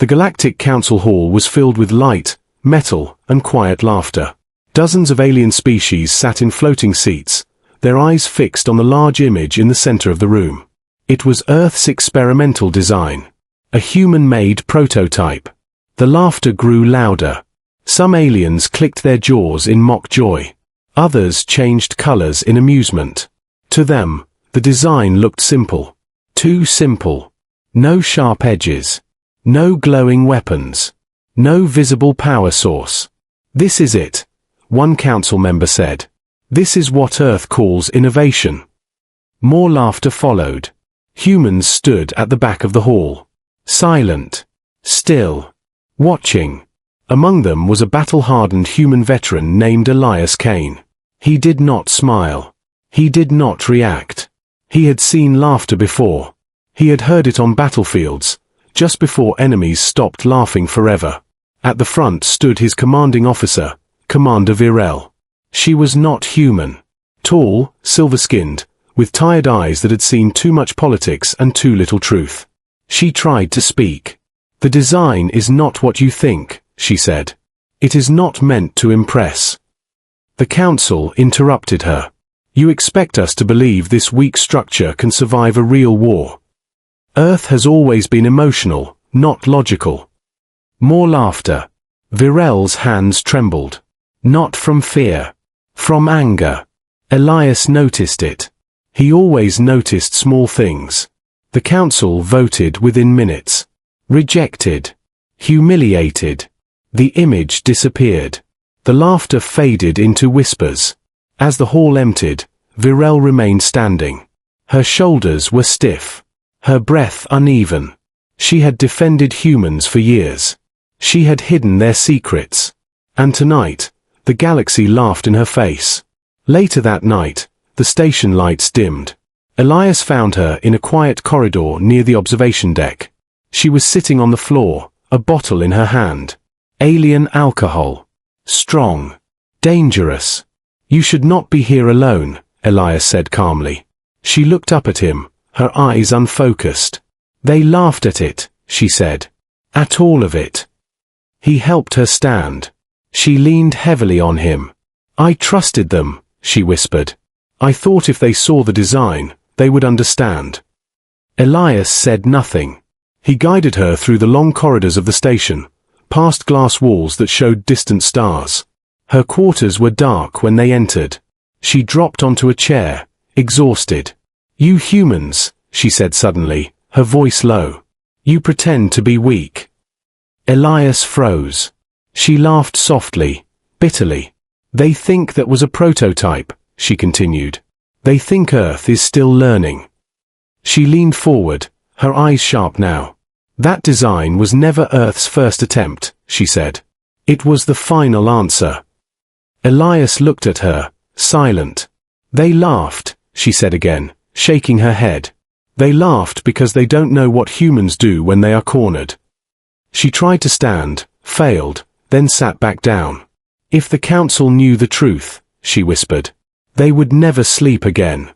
The Galactic Council Hall was filled with light, metal, and quiet laughter. Dozens of alien species sat in floating seats, their eyes fixed on the large image in the center of the room. It was Earth's experimental design, a human-made prototype. The laughter grew louder. Some aliens clicked their jaws in mock joy. Others changed colors in amusement. To them, the design looked simple. Too simple. No sharp edges. No glowing weapons. No visible power source. "This is it," one council member said. "This is what Earth calls innovation." More laughter followed. Humans stood at the back of the hall. Silent. Still. Watching. Among them was a battle-hardened human veteran named Elias Kane. He did not smile. He did not react. He had seen laughter before. He had heard it on battlefields, just before enemies stopped laughing forever. At the front stood his commanding officer, Commander Virel. She was not human. Tall, silver-skinned, with tired eyes that had seen too much politics and too little truth. She tried to speak. "The design is not what you think," she said. "It is not meant to impress." The council interrupted her. "You expect us to believe this weak structure can survive a real war? Earth has always been emotional, not logical." More laughter. Virel's hands trembled. Not from fear. From anger. Elias noticed it. He always noticed small things. The council voted within minutes. Rejected. Humiliated. The image disappeared. The laughter faded into whispers. As the hall emptied, Virel remained standing. Her shoulders were stiff. Her breath uneven. She had defended humans for years. She had hidden their secrets. And tonight, the galaxy laughed in her face. Later that night, the station lights dimmed. Elias found her in a quiet corridor near the observation deck. She was sitting on the floor, a bottle in her hand. Alien alcohol. Strong. Dangerous. "You should not be here alone," Elias said calmly. She looked up at him, her eyes unfocused. "They laughed at it," she said. "At all of it." He helped her stand. She leaned heavily on him. "I trusted them," she whispered. "I thought if they saw the design, they would understand." Elias said nothing. He guided her through the long corridors of the station, past glass walls that showed distant stars. Her quarters were dark when they entered. She dropped onto a chair, exhausted. "You humans," she said suddenly, her voice low. "You pretend to be weak." Elias froze. She laughed softly, bitterly. "They think that was a prototype," she continued. "They think Earth is still learning." She leaned forward, her eyes sharp now. "That design was never Earth's first attempt," she said. "It was the final answer." Elias looked at her, silent. "They laughed," she said again, shaking her head. "They laughed because they don't know what humans do when they are cornered." She tried to stand, failed, then sat back down. "If the council knew the truth," she whispered, "they would never sleep again."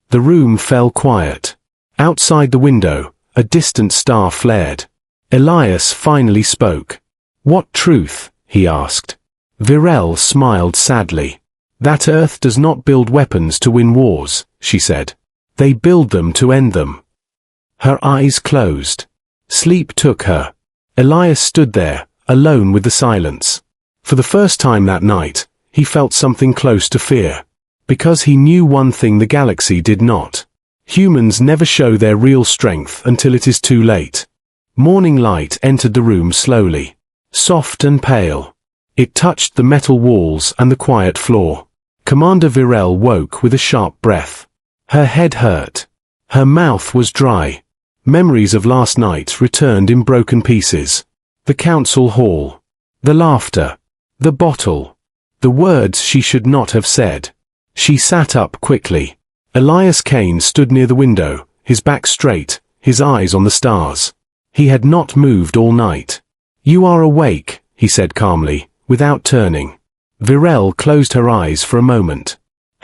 The room fell quiet. Outside the window, a distant star flared. Elias finally spoke. "What truth?" he asked. Virel smiled sadly. "That Earth does not build weapons to win wars," she said. "They build them to end them." Her eyes closed. Sleep took her. Elias stood there, alone with the silence. For the first time that night, he felt something close to fear. Because he knew one thing the galaxy did not. Humans never show their real strength until it is too late. Morning light entered the room slowly. Soft and pale. It touched the metal walls and the quiet floor. Commander Virel woke with a sharp breath. Her head hurt. Her mouth was dry. Memories of last night returned in broken pieces. The council hall. The laughter. The bottle. The words she should not have said. She sat up quickly. Elias Kane stood near the window, his back straight, his eyes on the stars. He had not moved all night. "You are awake," he said calmly, without turning. Virel closed her eyes for a moment.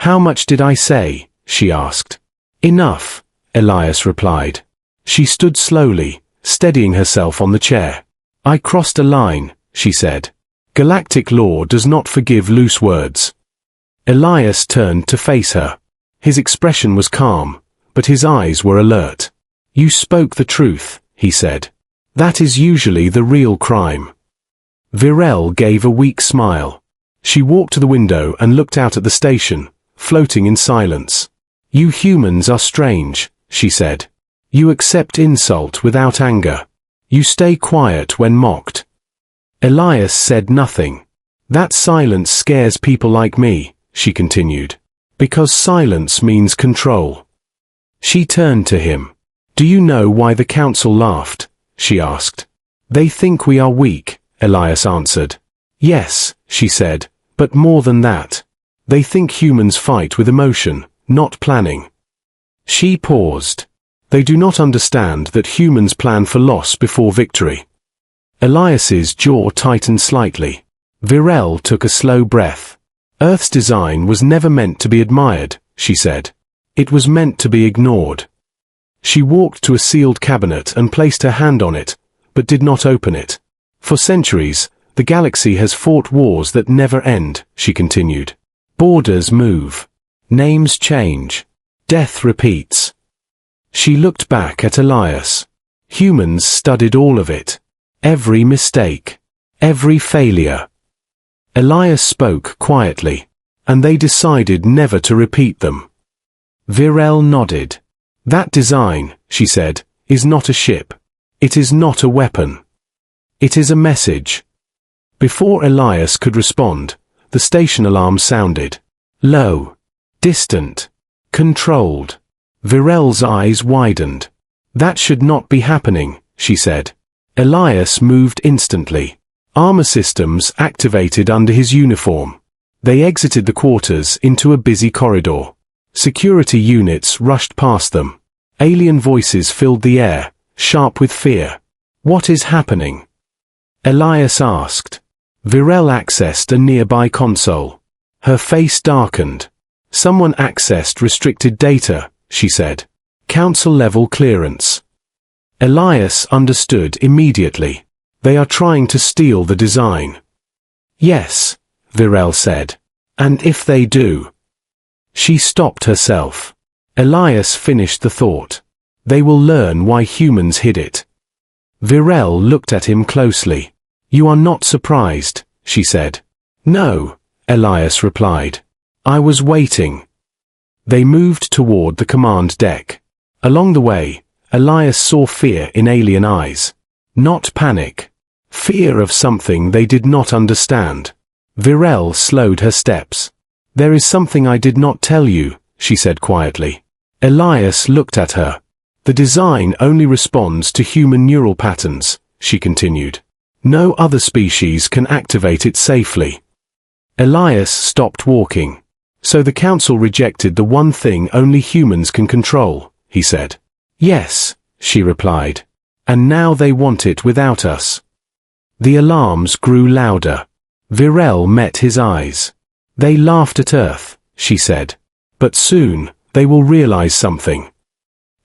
"How much did I say?" she asked. "Enough," Elias replied. She stood slowly, steadying herself on the chair. "I crossed a line," she said. "Galactic law does not forgive loose words." Elias turned to face her. His expression was calm, but his eyes were alert. "You spoke the truth," he said. "That is usually the real crime." Virel gave a weak smile. She walked to the window and looked out at the station, floating in silence. "You humans are strange," she said. "You accept insult without anger. You stay quiet when mocked." Elias said nothing. "That silence scares people like me," she continued, "because silence means control." She turned to him. "Do you know why the council laughed?" she asked. "They think we are weak," Elias answered. "Yes," she said, "but more than that. They think humans fight with emotion, not planning." She paused. "They do not understand that humans plan for loss before victory." Elias's jaw tightened slightly. Virel took a slow breath. "Earth's design was never meant to be admired," she said. "It was meant to be ignored." She walked to a sealed cabinet and placed her hand on it, but did not open it. "For centuries, the galaxy has fought wars that never end," she continued. "Borders move. Names change. Death repeats." She looked back at Elias. Humans studied all of it. Every mistake. Every failure. Elias spoke quietly, and they decided never to repeat them. Virel nodded. "That design," she said, "is not a ship. It is not a weapon. It is a message." Before Elias could respond, the station alarm sounded. Low. Distant. Controlled. Virel's eyes widened. "That should not be happening," she said. Elias moved instantly. Armor systems activated under his uniform. They exited the quarters into a busy corridor. Security units rushed past them. Alien voices filled the air, sharp with fear. "What is happening?" Elias asked. Virel accessed a nearby console. Her face darkened. "Someone accessed restricted data," she said. "Council-level clearance." Elias understood immediately. "They are trying to steal the design." "Yes," Virel said. "And if they do—" She stopped herself. Elias finished the thought. "They will learn why humans hid it." Virel looked at him closely. "You are not surprised," she said. "No," Elias replied. "I was waiting." They moved toward the command deck. Along the way, Elias saw fear in alien eyes. Not panic. Fear of something they did not understand. Virel slowed her steps. "There is something I did not tell you," she said quietly. Elias looked at her. "The design only responds to human neural patterns," she continued. "No other species can activate it safely." Elias stopped walking. "So the council rejected the one thing only humans can control," he said. "Yes," she replied. "And now they want it without us." The alarms grew louder. Virel met his eyes. "They laughed at Earth," she said. "But soon, they will realize something."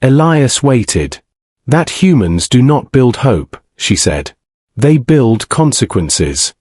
Elias waited. "That humans do not build hope," she said. "They build consequences."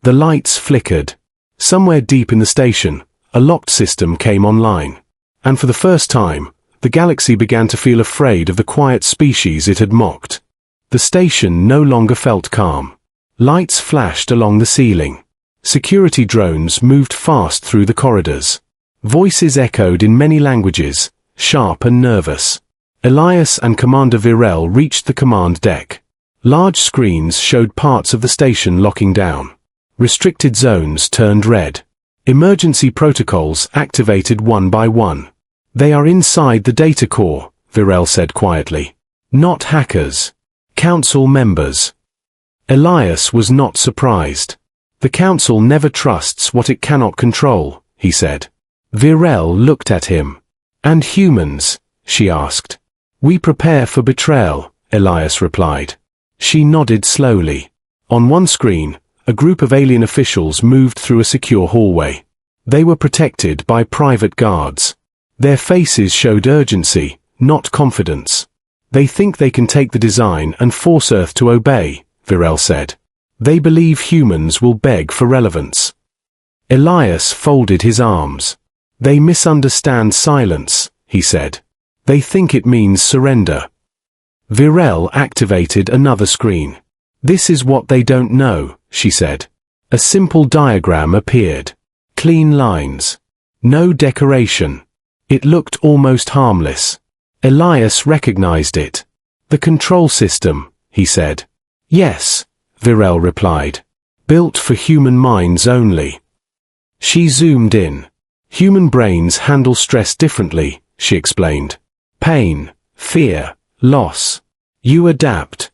The lights flickered. Somewhere deep in the station, a locked system came online. And for the first time, the galaxy began to feel afraid of the quiet species it had mocked. The station no longer felt calm. Lights flashed along the ceiling. Security drones moved fast through the corridors. Voices echoed in many languages, sharp and nervous. Elias and Commander Virel reached the command deck. Large screens showed parts of the station locking down. Restricted zones turned red. Emergency protocols activated one by one. "They are inside the data core," Virel said quietly. "Not hackers. Council members." Elias was not surprised. "The council never trusts what it cannot control," he said. Virel looked at him. "And humans?" she asked. "We prepare for betrayal," Elias replied. She nodded slowly. On one screen, a group of alien officials moved through a secure hallway. They were protected by private guards. Their faces showed urgency, not confidence. They think they can take the design and force Earth to obey, Virel said. They believe humans will beg for relevance. Elias folded his arms. They misunderstand silence, he said. They think it means surrender. Virel activated another screen. This is what they don't know, she said. A simple diagram appeared. Clean lines. No decoration. It looked almost harmless. Elias recognized it. The control system, he said. Yes, Virel replied. Built for human minds only. She zoomed in. Human brains handle stress differently, she explained. Pain, fear, loss. You adapt.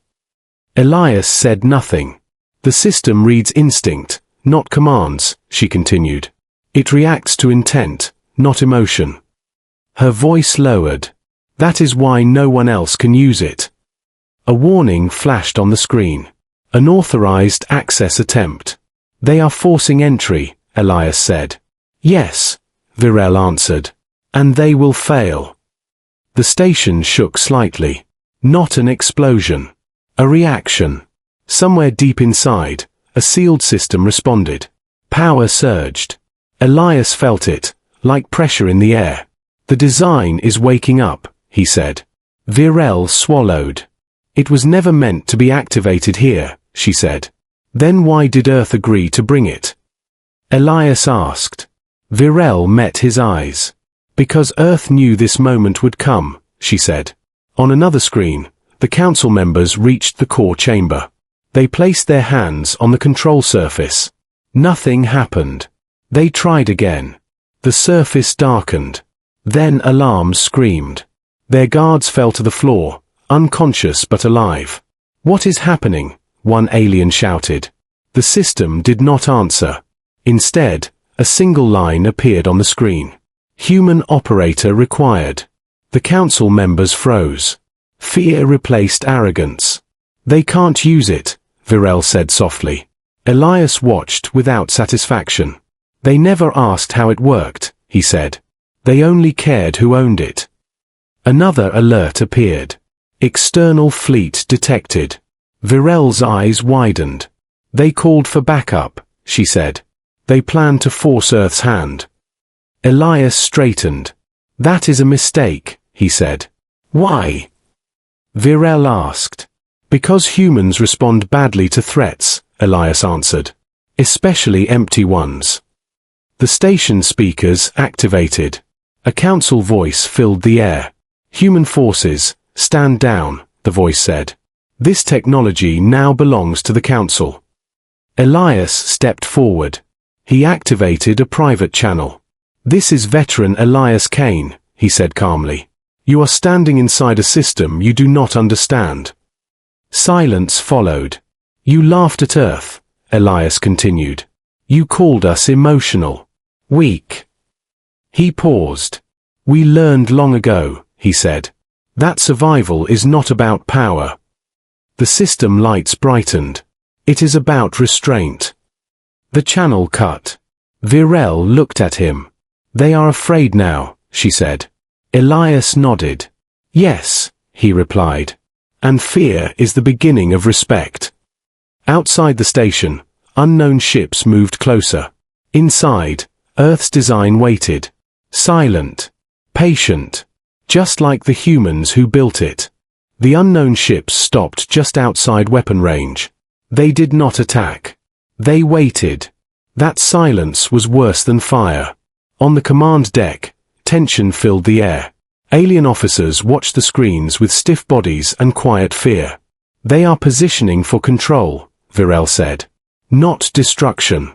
Elias said nothing. The system reads instinct, not commands, she continued. It reacts to intent, not emotion. Her voice lowered. That is why no one else can use it. A warning flashed on the screen. Unauthorized access attempt. They are forcing entry, Elias said. Yes, Virel answered. And they will fail. The station shook slightly. Not an explosion. A reaction. Somewhere deep inside, a sealed system responded. Power surged. Elias felt it, like pressure in the air. The design is waking up, he said. Virel swallowed. It was never meant to be activated here, she said. Then why did Earth agree to bring it? Elias asked. Virel met his eyes. Because Earth knew this moment would come, she said. On another screen, the council members reached the core chamber. They placed their hands on the control surface. Nothing happened. They tried again. The surface darkened. Then alarms screamed. Their guards fell to the floor, unconscious but alive. What is happening? One alien shouted. The system did not answer. Instead, a single line appeared on the screen. Human operator required. The council members froze. Fear replaced arrogance. They can't use it, Virel said softly. Elias watched without satisfaction. They never asked how it worked, he said. They only cared who owned it. Another alert appeared. External fleet detected. Virel's eyes widened. They called for backup, she said. They planned to force Earth's hand. Elias straightened. That is a mistake, he said. Why? Virel asked. Because humans respond badly to threats, Elias answered. Especially empty ones. The station speakers activated. A council voice filled the air. Human forces, stand down, the voice said. This technology now belongs to the council. Elias stepped forward. He activated a private channel. This is veteran Elias Kane, he said calmly. You are standing inside a system you do not understand. Silence followed. You laughed at Earth, Elias continued. You called us emotional. Weak. He paused. We learned long ago, he said. That survival is not about power. The system lights brightened. It is about restraint. The channel cut. Virel looked at him. They are afraid now, she said. Elias nodded. Yes, he replied. And fear is the beginning of respect. Outside the station, unknown ships moved closer. Inside, Earth's design waited. Silent. Patient. Just like the humans who built it. The unknown ships stopped just outside weapon range. They did not attack. They waited. That silence was worse than fire. On the command deck, tension filled the air. Alien officers watched the screens with stiff bodies and quiet fear. They are positioning for control, Virel said. Not destruction.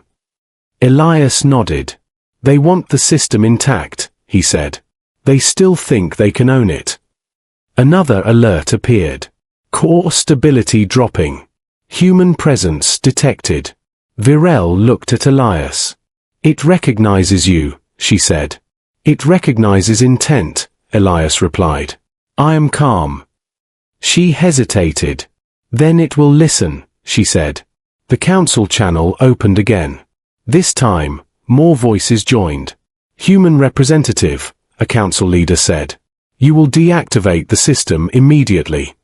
Elias nodded. They want the system intact, he said. They still think they can own it. Another alert appeared. Core stability dropping. Human presence detected. Virel looked at Elias. It recognizes you, she said. It recognizes intent, Elias replied. I am calm. She hesitated. Then it will listen, she said. The council channel opened again. This time, more voices joined. Human representative, a council leader said. You will deactivate the system immediately.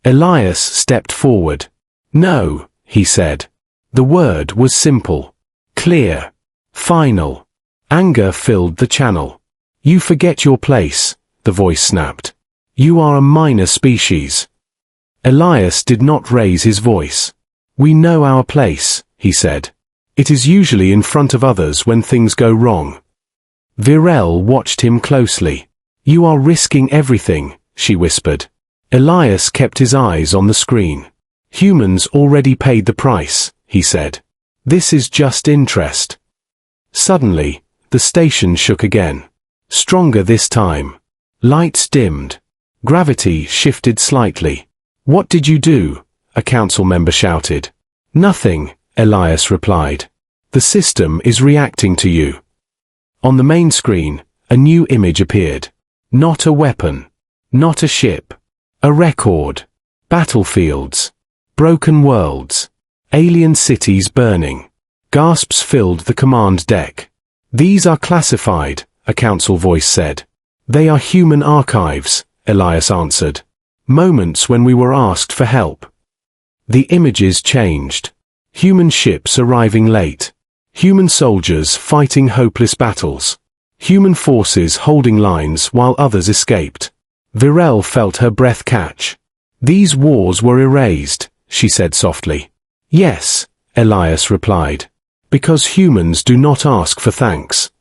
Elias stepped forward. No, he said. The word was simple. Clear. Final. Anger filled the channel. You forget your place, the voice snapped. You are a minor species. Elias did not raise his voice. We know our place, he said. It is usually in front of others when things go wrong. Virel watched him closely. You are risking everything, she whispered. Elias kept his eyes on the screen. Humans already paid the price, he said. This is just interest. Suddenly, the station shook again. Stronger this time. Lights dimmed. Gravity shifted slightly. What did you do? A council member shouted. Nothing, Elias replied. The system is reacting to you. On the main screen, a new image appeared. Not a weapon. Not a ship. A record. Battlefields. Broken worlds. Alien cities burning. Gasps filled the command deck. These are classified, a council voice said. They are human archives, Elias answered. Moments when we were asked for help. The images changed. Human ships arriving late. Human soldiers fighting hopeless battles. Human forces holding lines while others escaped. Virel felt her breath catch. These wars were erased, she said softly. Yes, Elias replied. Because humans do not ask for thanks.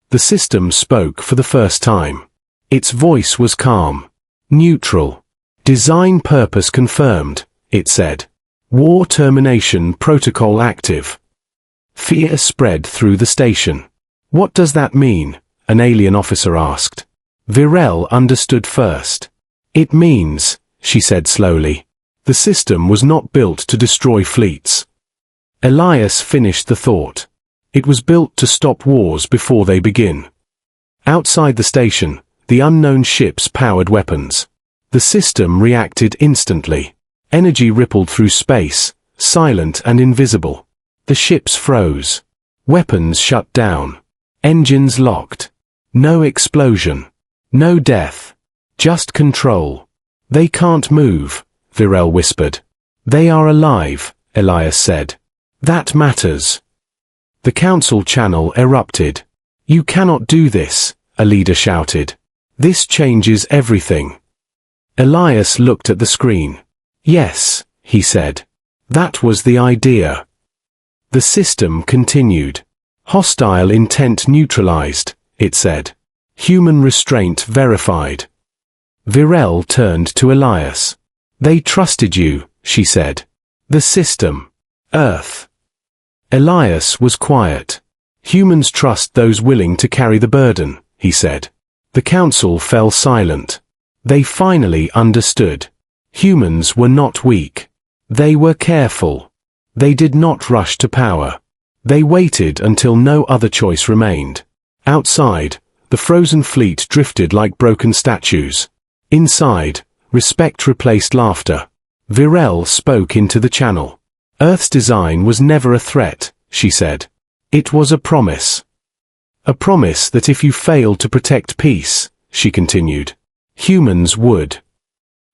The system spoke for the first time. Its voice was calm. Neutral. Design purpose confirmed, it said. War termination protocol active. Fear spread through the station. What does that mean? An alien officer asked. Virel understood first. It means, she said slowly, the system was not built to destroy fleets. Elias finished the thought. It was built to stop wars before they begin. Outside the station, the unknown ships powered weapons. The system reacted instantly. Energy rippled through space, silent and invisible. The ships froze. Weapons shut down. Engines locked. No explosion. No death. Just control. They can't move, Virel whispered. They are alive, Elias said. That matters. The council channel erupted. You cannot do this, a leader shouted. This changes everything. Elias looked at the screen. Yes, he said. That was the idea. The system continued. Hostile intent neutralized, it said. Human restraint verified. Virel turned to Elias. They trusted you, she said. The system. Earth. Elias was quiet. Humans trust those willing to carry the burden, he said. The council fell silent. They finally understood. Humans were not weak. They were careful. They did not rush to power. They waited until no other choice remained. Outside, the frozen fleet drifted like broken statues. Inside, respect replaced laughter. Virel spoke into the channel. Earth's design was never a threat, she said. It was a promise. A promise that if you failed to protect peace, she continued, humans would.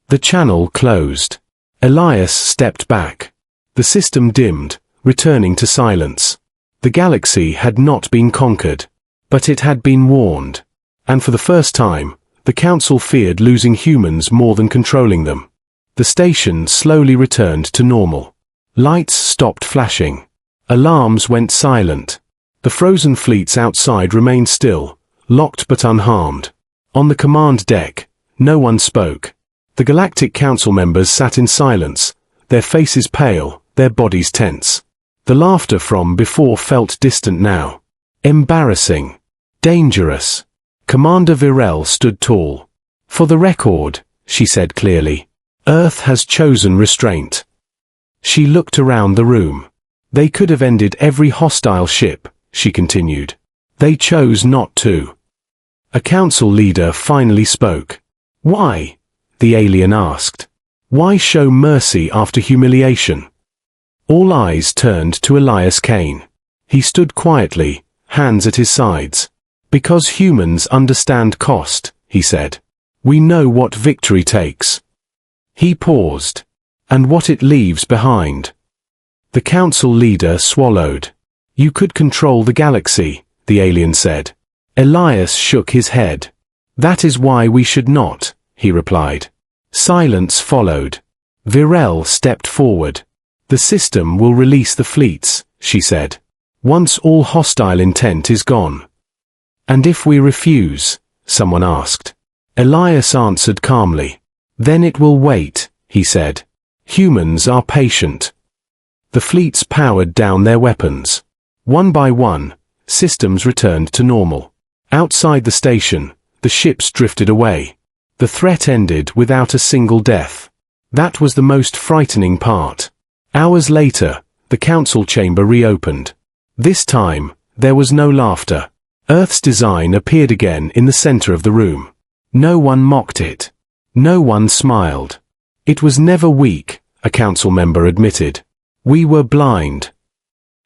The channel closed. Elias stepped back. The system dimmed, returning to silence. The galaxy had not been conquered, but it had been warned. And for the first time, the council feared losing humans more than controlling them. The station slowly returned to normal. Lights stopped flashing. Alarms went silent. The frozen fleets outside remained still, locked but unharmed. On the command deck, no one spoke. The Galactic Council members sat in silence, their faces pale, their bodies tense. The laughter from before felt distant now. Embarrassing. Dangerous. Commander Virel stood tall. For the record, she said clearly, Earth has chosen restraint. She looked around the room. They could have ended every hostile ship, she continued. They chose not to. A council leader finally spoke. Why? The alien asked. Why show mercy after humiliation? All eyes turned to Elias Kane. He stood quietly, hands at his sides. Because humans understand cost, he said. We know what victory takes. He paused. And what it leaves behind. The council leader swallowed. You could control the galaxy, the alien said. Elias shook his head. That is why we should not, he replied. Silence followed. Virel stepped forward. The system will release the fleets, she said. Once all hostile intent is gone. And if we refuse? Someone asked. Elias answered calmly. Then it will wait, he said. Humans are patient. The fleets powered down their weapons. One by one, systems returned to normal. Outside the station, the ships drifted away. The threat ended without a single death. That was the most frightening part. Hours later, the council chamber reopened. This time, there was no laughter. Earth's design appeared again in the center of the room. No one mocked it. No one smiled. It was never weak, a council member admitted. We were blind.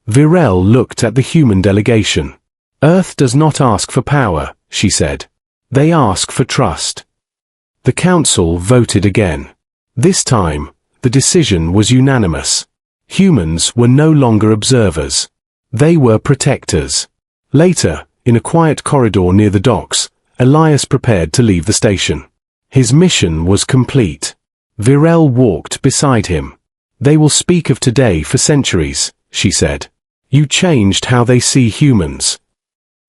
Virel looked at the human delegation. Earth does not ask for power, she said. They ask for trust. The council voted again. This time, the decision was unanimous. Humans were no longer observers. They were protectors. Later, in a quiet corridor near the docks, Elias prepared to leave the station. His mission was complete. Virel walked beside him. They will speak of today for centuries, she said. You changed how they see humans.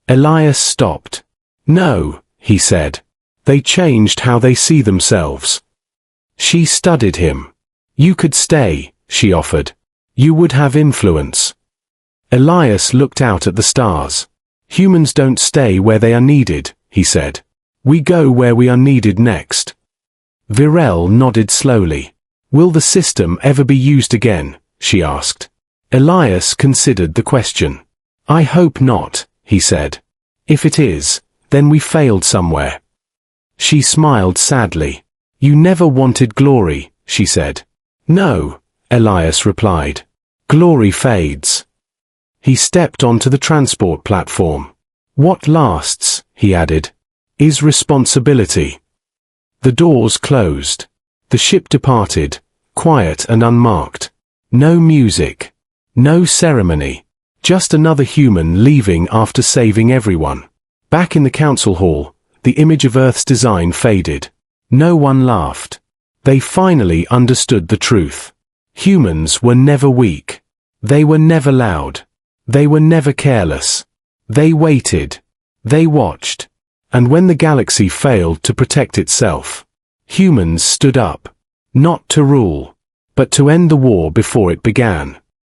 Elias stopped. No, he said. They changed how they see themselves. She studied him. You could stay, she offered. You would have influence. Elias looked out at the stars. Humans don't stay where they are needed, he said. We go where we are needed next. Virel nodded slowly. Will the system ever be used again? She asked. Elias considered the question. I hope not, he said. If it is, then we failed somewhere. She smiled sadly. You never wanted glory, she said. No, Elias replied. Glory fades. He stepped onto the transport platform. What lasts, he added, is responsibility. The doors closed. The ship departed, quiet and unmarked. No music. No ceremony. Just another human leaving after saving everyone. Back in the council hall, the image of Earth's design faded. No one laughed. They finally understood the truth. Humans were never weak. They were never loud. They were never careless. They waited. They watched. And when the galaxy failed to protect itself, humans stood up. Not to rule, but to end the war before it began.